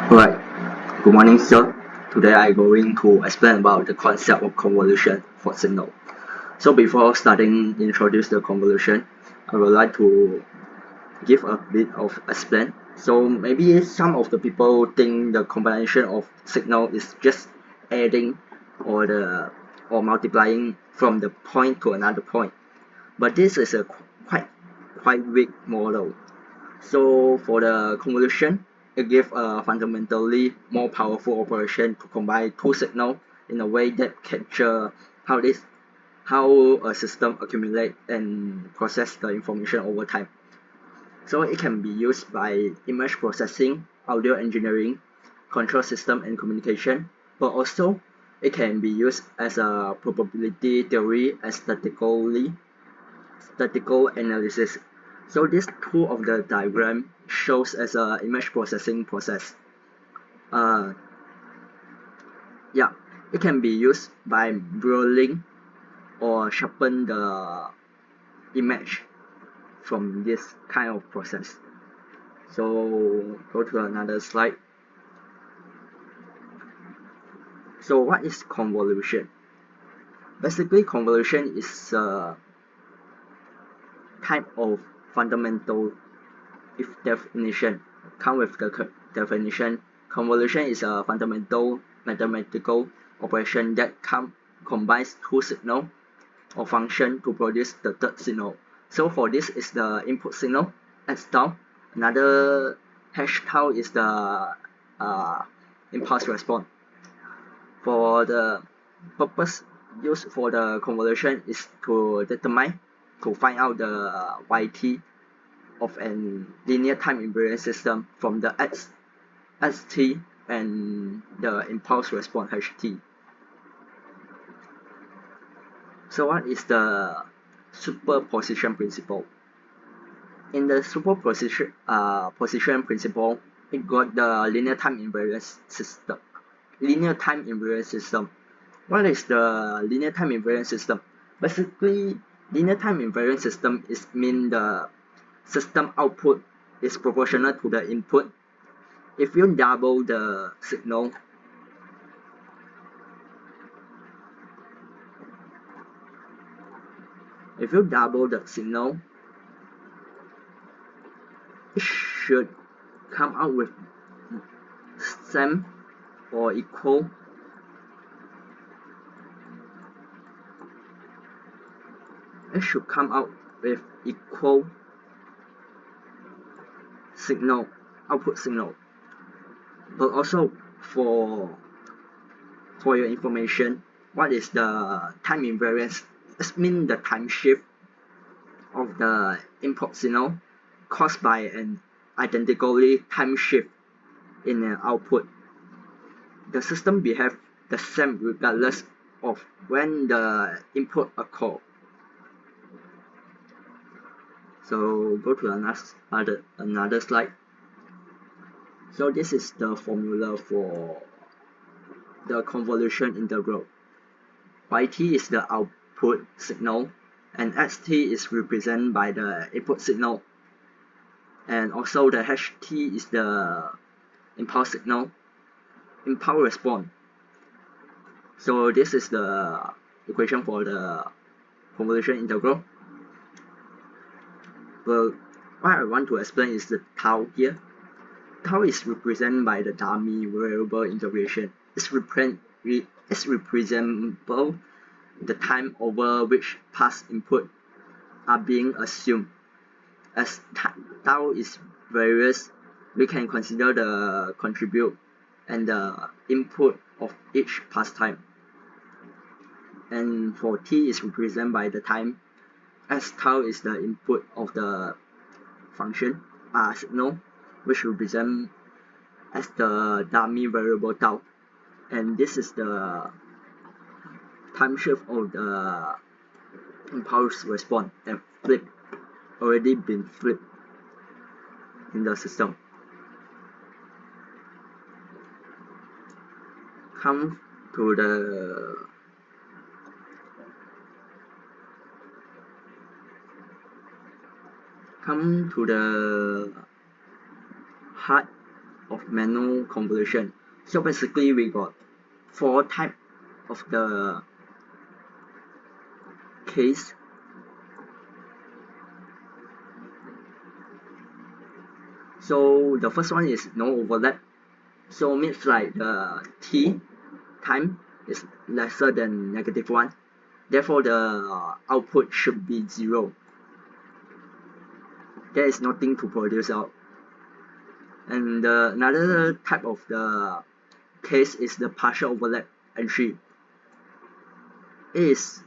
Alright, good morning, sir. Today I'm going to explain about the concept of convolution for signal. So before starting introduce the convolution, I would like to give a bit of explain. So maybe some of the people think the combination of signal is just adding or multiplying from the point to another point. But this is a quite weak model. So for the convolution, it gives a fundamentally more powerful operation to combine two signals in a way that capture how a system accumulate and process the information over time. So it can be used by image processing, audio engineering, control system and communication, but also it can be used as a probability theory and statistical analysis. So this two of the diagram shows as a image processing process. Uh, yeah, it can be used by blurring or sharpen the image from this kind of process. So go to another slide. So what is convolution? Basically, convolution is a type of fundamental if definition. Come with the definition. Convolution is a fundamental mathematical operation that combines two signals or function to produce the third signal. So for this is the input signal x tau. Another hash tau is the impulse response. For the purpose used for the convolution is to find out the yt of an linear time invariant system from the xt and the impulse response ht. So what is the superposition principle? In the superposition position principle, it got the linear time invariant system. What is the linear time invariant system? Basically, linear time invariant system is mean the system output is proportional to the input. If you double the signal, it should come out with same or equal output signal. But also for your information, what is the time invariance? It means the time shift of the input signal caused by an identically time shift in an output. The system behaves the same regardless of when the input occurs. So go to another slide. So this is the formula for the convolution integral. Yt is the output signal and xt is represented by the input signal, and also the ht is the impulse response. So this is the equation for the convolution integral. Well, what I want to explain is the tau here. Tau is represented by the dummy variable integration. It's representable the time over which past input are being assumed. As tau is various, we can consider the contribute and the input of each past time. And for t is represented by the time, as tau is the input of the function signal, which represent as the dummy variable tau, and this is the time shift of the impulse response and already been flipped in the system. Come to the heart of manual convolution. So basically we got 4 types of the case. So the first one is no overlap. So means like the t time is lesser than -1. Therefore the output should be 0. There is nothing to produce out. And another type of the case is the partial overlap entry. It is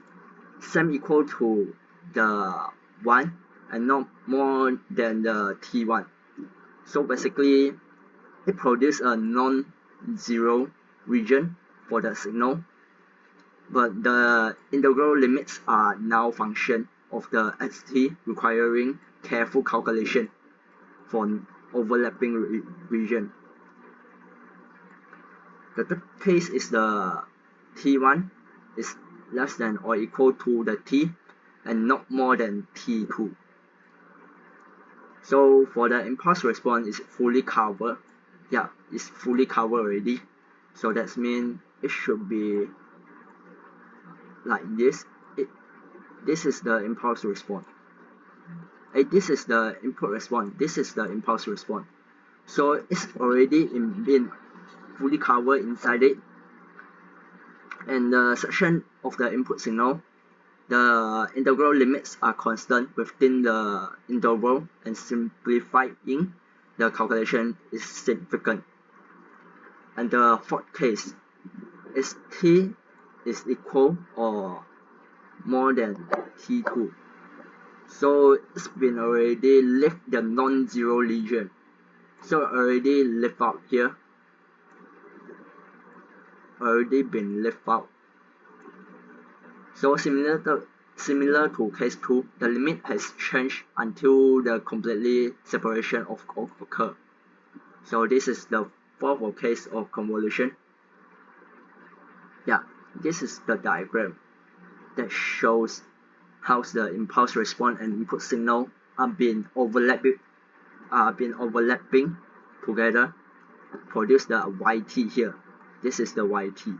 sum equal to the 1 and not more than the t1. So basically it produces a non-zero region for the signal, but the integral limits are null function of the xt, requiring careful calculation for overlapping region. The third case is the t1 is less than or equal to the t and not more than t2. So for the impulse response is fully covered. Yeah, it's fully covered already. So that means it should be like this. This is the impulse response. This is the input response. This is the impulse response. So it's already been fully covered inside it. And the section of the input signal, the integral limits are constant within the interval, and simplifying the calculation is significant. And the fourth case is t is equal or more than t2. So it's been already left the non-zero region. So already left out here. Already been left out. So similar to case 2, the limit has changed until the completely separation of occur. So this is the fourth case of convolution. Yeah, this is the diagram that shows how the impulse response and input signal are being overlapping together, produce the yt here. This is the yt,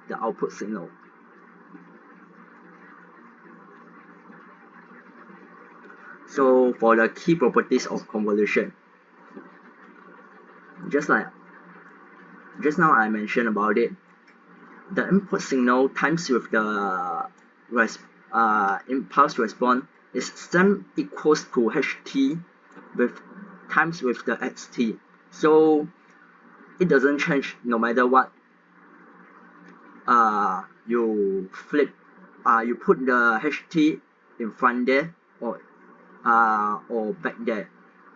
the output signal. So for the key properties of convolution, just now I mentioned about it, the input signal times with the impulse response is sum equals to ht with times with the xt. So it doesn't change no matter what. You flip, you put the ht in front there or back there,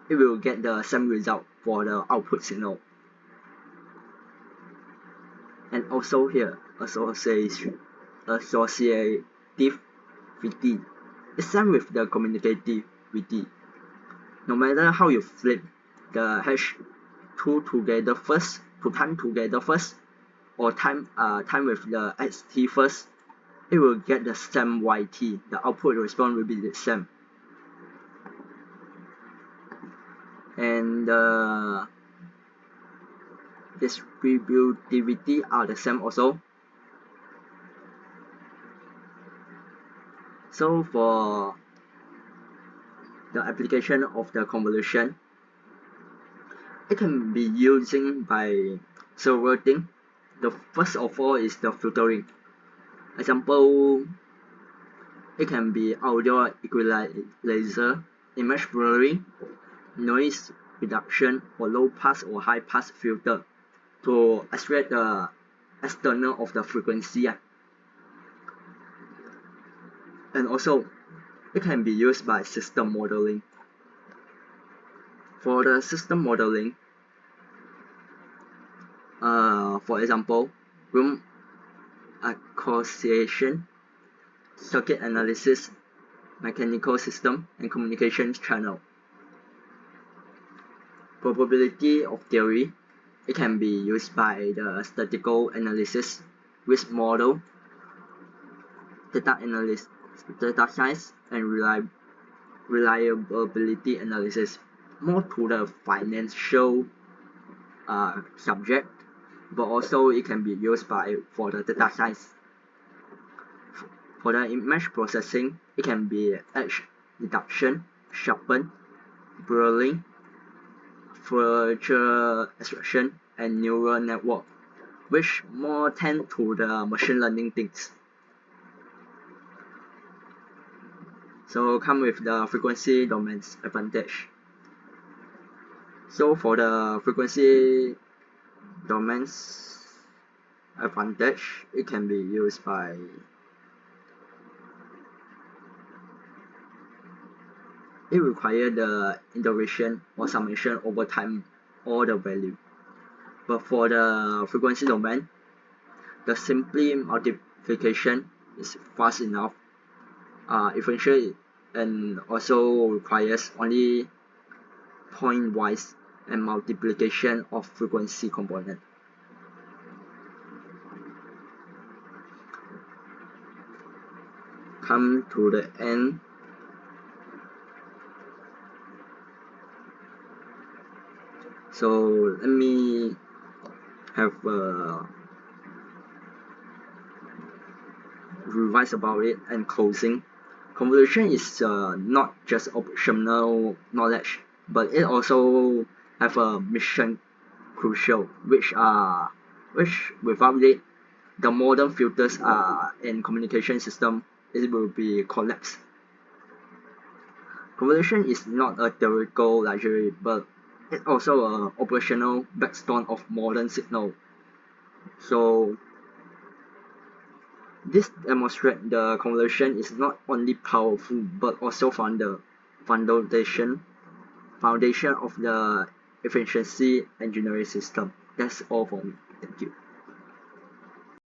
it will get the same result for the output signal. And also here, associativity is same with the commutativity. No matter how you flip the h2 together first, to time together first, or time with the xt first, it will get the same yt. The output response will be the same. And the distributivity are the same also. So for the application of the convolution, it can be using by several things. The first of all is the filtering. Example, it can be audio equalizer, image blurring, noise reduction, or low pass or high pass filter to extract the external of the frequency. And also it can be used by system modeling. For the system modeling, for example, room association, circuit analysis, mechanical system, and communications channel. Probability of theory, it can be used by the statistical analysis, risk model, data analysis, data science, and reliability analysis. More to the financial subject, but also it can be used for the data science. For the image processing, it can be edge detection, sharpen, blurring, feature extraction, and neural network, which more tend to the machine learning things. So come with the frequency domains advantage. So for the frequency domains advantage, it can be used by it requires the iteration or summation over time or the value. But for the frequency domain, the simply multiplication is fast enough, efficient, and also requires only pointwise and multiplication of frequency component. Come to the end. So let me have a revise about it and closing. Convolution is not just optional knowledge, but it also have a mission crucial, which without it, the modern filters and communication system it will be collapsed. Convolution is not a theoretical luxury, but it's also an operational backbone of modern signal. So this demonstrates the convolution is not only powerful but also foundation of the efficiency engineering system. That's all for me. Thank you.